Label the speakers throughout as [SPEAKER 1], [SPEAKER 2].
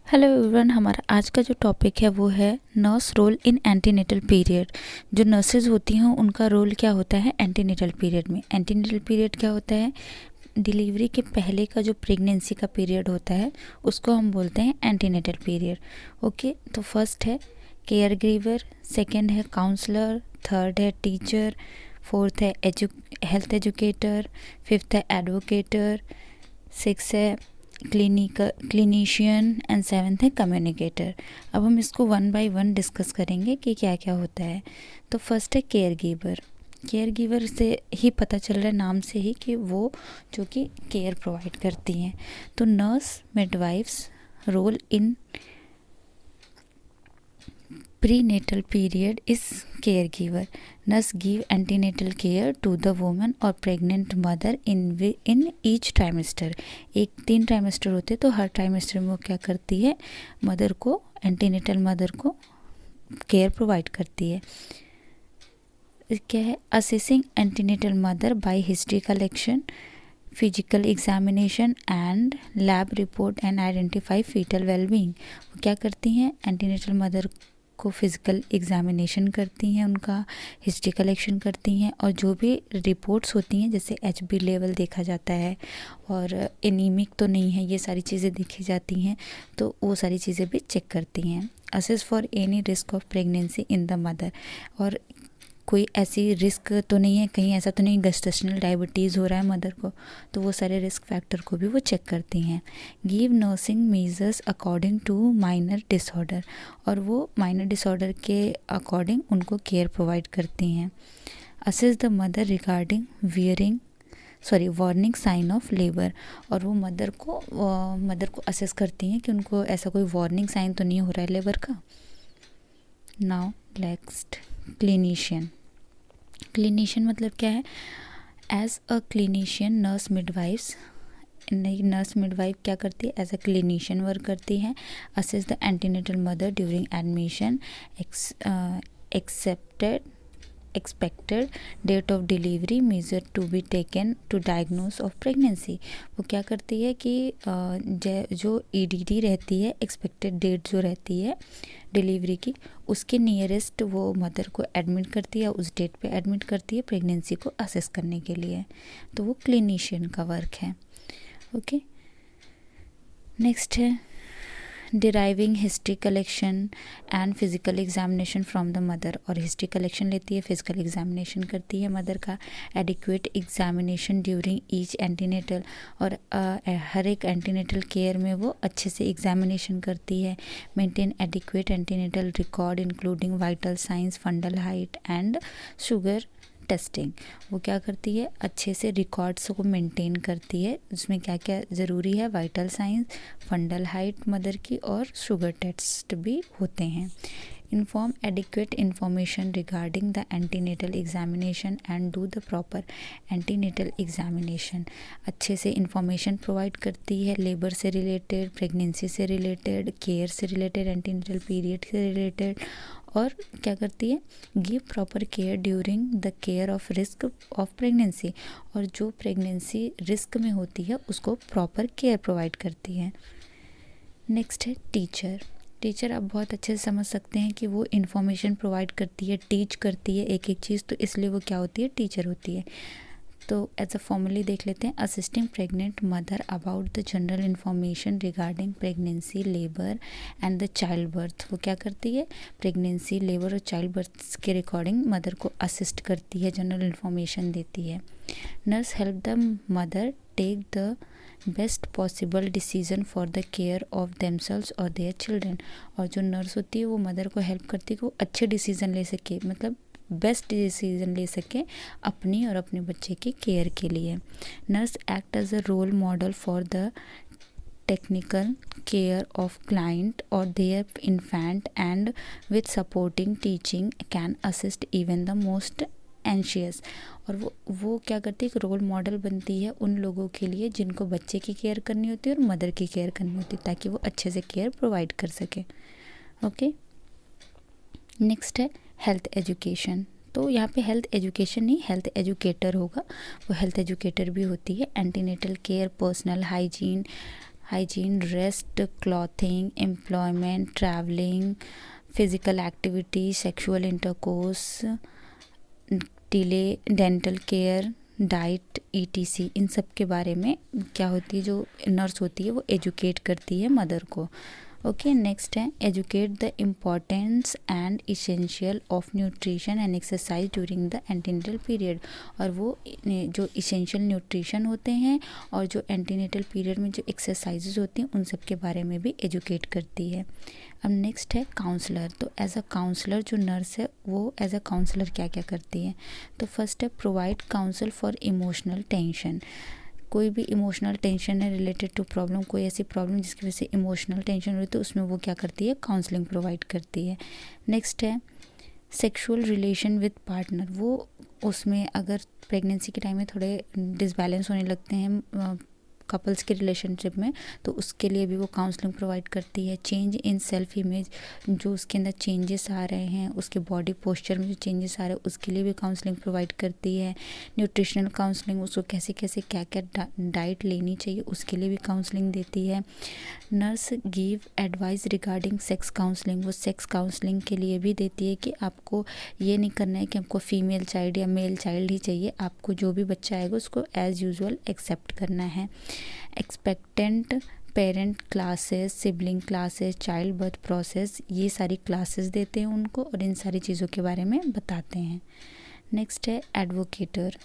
[SPEAKER 1] Hello everyone, हमारा आज का जो टॉपिक है वो है nurse role in antenatal period. जो नर्सेज होती हैं उनका रोल क्या होता है एंटीनेटल पीरियड में। एंटीनेटल पीरियड क्या होता है? डिलीवरी के पहले का जो प्रेगनेंसी का पीरियड होता है उसको हम बोलते हैं एंटीनेटल पीरियड। ओके, तो फर्स्ट है केयर गिवर, सेकंड है काउंसलर, थर्ड है टीचर, फोर्थ है हेल्थ एजुकेटर, फिफ्थ है एडवोकेटर, सिक्स है क्लिनिशियन एंड सेवन्थ है कम्युनिकेटर। अब हम इसको वन बाय वन डिस्कस करेंगे कि क्या क्या होता है। तो फर्स्ट है केयर गिवर। केयर गिवर से ही पता चल रहा है नाम से ही कि वो जो कि केयर प्रोवाइड करती हैं। तो nurse midwife's role in prenatal period is caregiver. Nurse give antenatal care to the woman or pregnant mother in each trimester. एक 3 ट्राइमेस्टर होते हैं तो हर ट्राइमेस्टर में वो क्या करती है, मदर को, एंटीनेटल मदर को केयर प्रोवाइड करती है। क्या है? Assessing antenatal mother by history collection, physical examination and lab report and identify fetal wellbeing. वो क्या करती हैं? एंटीनेटल मदर को फिज़िकल एग्जामिनेशन करती हैं, उनका हिस्ट्री कलेक्शन करती हैं और जो भी रिपोर्ट्स होती हैं जैसे HB लेवल देखा जाता है और एनीमिक तो नहीं है, ये सारी चीज़ें देखी जाती हैं, तो वो सारी चीज़ें भी चेक करती हैं। Assess for any risk of pregnancy in the mother, और कोई ऐसी रिस्क तो नहीं है, कहीं ऐसा तो नहीं गेस्टेशनल डायबिटीज़ हो रहा है मदर को, तो वो सारे रिस्क फैक्टर को भी वो चेक करती हैं। Give nursing measures according to minor disorder, और वो माइनर डिसऑर्डर के अकॉर्डिंग उनको केयर प्रोवाइड करती हैं। Assess the mother regarding warning sign of labour, और वो मदर को असेस करती हैं कि उनको ऐसा कोई वार्निंग साइन तो नहीं हो रहा है लेबर का। Now next clinician. क्लिनिशियन मतलब क्या है? As a clinician nurse midwife क्या करती है? एज अ क्लिनिशियन वर्क करती है। Assess the antenatal mother during admission, expected date of delivery, measure to be taken to diagnose of pregnancy. वो क्या करती है कि जो EDD रहती है, एक्सपेक्टेड डेट जो रहती है डिलीवरी की, उसके नियरेस्ट वो मदर को एडमिट करती है, उस डेट पे एडमिट करती है प्रेगनेंसी को असेस करने के लिए। तो वो क्लिनिशियन का वर्क है। ओके, नेक्स्ट है deriving history collection and physical examination from the mother, और हिस्ट्री कलेक्शन लेती है, फिजिकल एग्जामिनेशन करती है मदर का। Adequate examination during each antenatal, और हर एक एंटीनेटल केयर में वो अच्छे से एग्जामिनेशन करती है। Maintain adequate antenatal record including vital science, fundal height and sugar testing. वो क्या करती है? अच्छे से रिकॉर्ड्स को मेंटेन करती है, उसमें क्या क्या ज़रूरी है, vital science, fundal height mother की, और शुगर टेस्ट भी होते हैं। Inform adequate information regarding the antenatal examination and do the proper antenatal examination. अच्छे से इंफॉर्मेशन प्रोवाइड करती है लेबर से रिलेटेड, प्रेगनेंसी से रिलेटेड, केयर से रिलेटेड, एंटीनेटल पीरियड से रिलेटेड, और क्या करती है? Give proper care during the care of risk of pregnancy, और जो प्रेगनेंसी रिस्क में होती है उसको प्रॉपर केयर प्रोवाइड करती है। नेक्स्ट है टीचर। टीचर आप बहुत अच्छे से समझ सकते हैं कि वो इन्फॉर्मेशन प्रोवाइड करती है, टीच करती है एक एक चीज़, तो इसलिए वो क्या होती है? टीचर होती है। तो एज अ फॉर्मली देख लेते हैं। Assisting pregnant mother about the general information regarding pregnancy, labour and the child birth. वो क्या करती है? प्रेगनेंसी, लेबर और चाइल्ड बर्थ के रिकॉर्डिंग मदर को असिस्ट करती है, जनरल इन्फॉर्मेशन देती है। Nurse help the mother take the best possible decision for the care of themselves और देयर चिल्ड्रन, और जो नर्स होती है वो मदर को हेल्प करती है कि वो अच्छे डिसीजन ले सके, मतलब बेस्ट डिसीजन ले सके अपनी और अपने बच्चे की केयर के लिए। Nurse act as a role model for the technical care of client और their infant and with supporting teaching can assist even the most anxious, और वो क्या करती है? एक रोल मॉडल बनती है उन लोगों के लिए जिनको बच्चे की केयर करनी होती है और मदर की केयर करनी होती है, ताकि वो अच्छे से केयर प्रोवाइड कर सके। ओके, नेक्स्ट है हेल्थ एजुकेशन। तो यहाँ पे हेल्थ एजुकेशन नहीं, हेल्थ एजुकेटर होगा, वो हेल्थ एजुकेटर भी होती है। Antenatal care, personal hygiene, hygiene, rest, clothing, employment, travelling, physical activity, sexual intercourse, delay, dental care, diet, etc, इन सब के बारे में क्या होती है, जो नर्स होती है वो एजुकेट करती है मदर को। ओके, नेक्स्ट है educate the importance and essential of nutrition and exercise during the antenatal period. और वो जो इसेंशियल न्यूट्रिशन होते हैं और जो एंटीनेटल पीरियड में जो एक्सरसाइजेज होती हैं उन सब के बारे में भी एजुकेट करती है। अब नेक्स्ट है काउंसलर। तो एज अ काउंसलर जो नर्स है वो एज अ काउंसलर क्या क्या करती है। तो फर्स्ट है provide counsel for emotional tension. कोई भी इमोशनल टेंशन है रिलेटेड टू प्रॉब्लम, कोई ऐसी प्रॉब्लम जिसकी वजह से इमोशनल टेंशन हो रही है तो उसमें वो क्या करती है, काउंसलिंग प्रोवाइड करती है। नेक्स्ट है सेक्सुअल रिलेशन विद पार्टनर। वो उसमें अगर प्रेगनेंसी के टाइम में थोड़े डिसबैलेंस होने लगते हैं कपल्स के रिलेशनशिप में, तो उसके लिए भी वो काउंसलिंग प्रोवाइड करती है। चेंज इन सेल्फ इमेज, जो उसके अंदर चेंजेस आ रहे हैं, उसके बॉडी पोस्चर में जो चेंजेस आ रहे हैं उसके लिए भी काउंसलिंग प्रोवाइड करती है। न्यूट्रिशनल काउंसलिंग, उसको कैसे कैसे क्या क्या डाइट लेनी चाहिए उसके लिए भी काउंसलिंग देती है। Nurse give advice regarding sex counselling. वो सेक्स काउंसलिंग के लिए भी देती है कि आपको ये नहीं करना है कि आपको फीमेल चाइल्ड या मेल चाइल्ड ही चाहिए, आपको जो भी बच्चा आएगा उसको एज़ यूजुअल एक्सेप्ट करना है। Expectant parent classes, sibling classes, child birth process, ये सारी क्लासेस देते हैं उनको और इन सारी चीज़ों के बारे में बताते हैं। नेक्स्ट है एडवोकेटर।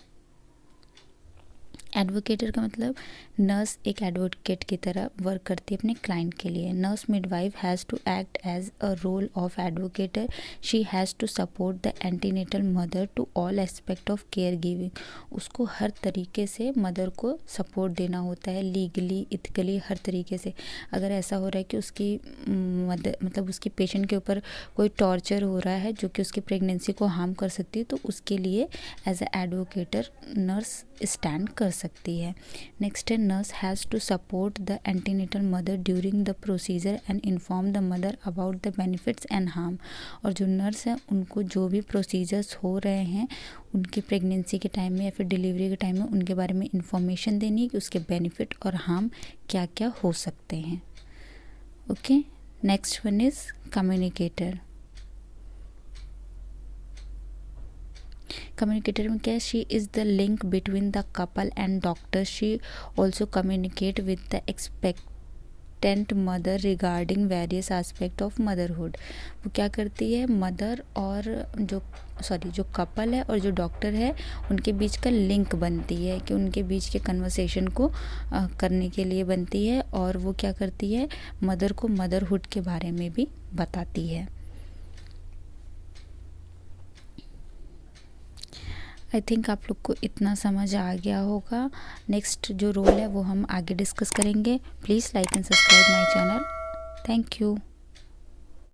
[SPEAKER 1] एडवोकेटर का मतलब नर्स एक एडवोकेट की तरह वर्क करती है अपने क्लाइंट के लिए। Nurse midwife has to act as a role of advocator. She has to support the antenatal mother to all aspect of care giving. उसको हर तरीके से मदर को सपोर्ट देना होता है, लीगली, इथिकली, हर तरीके से। अगर ऐसा हो रहा है कि उसकी मदर मतलब उसकी पेशेंट के ऊपर कोई टॉर्चर हो रहा है जो कि उसकी प्रेगनेंसी को हार्म कर सकती है, तो उसके लिए as a advocator nurse stand कर सकती है। नेक्स्ट है nurse has to support the antenatal mother during the procedure and inform the mother about the benefits and harm. और जो नर्स है उनको जो भी प्रोसीजर्स हो रहे हैं उनकी प्रेगनेंसी के टाइम में या फिर डिलीवरी के टाइम में उनके बारे में इंफॉर्मेशन देनी है कि उसके बेनिफिट और हार्म क्या क्या हो सकते हैं। Okay, next one is communicator. Communicator में क्या है, she is the link between the couple and doctor. She also communicate with the expectant mother regarding various aspect of motherhood. वो क्या करती है, मदर और जो कपल है और जो डॉक्टर है उनके बीच का लिंक बनती है, कि उनके बीच के कन्वर्सेशन को करने के लिए बनती है। और वो क्या करती है, मदर को मदरहुड के बारे में भी बताती है। आई थिंक आप लोग को इतना समझ आ गया होगा। नेक्स्ट जो रोल है वो हम आगे डिस्कस करेंगे। Please like and subscribe my channel. Thank you.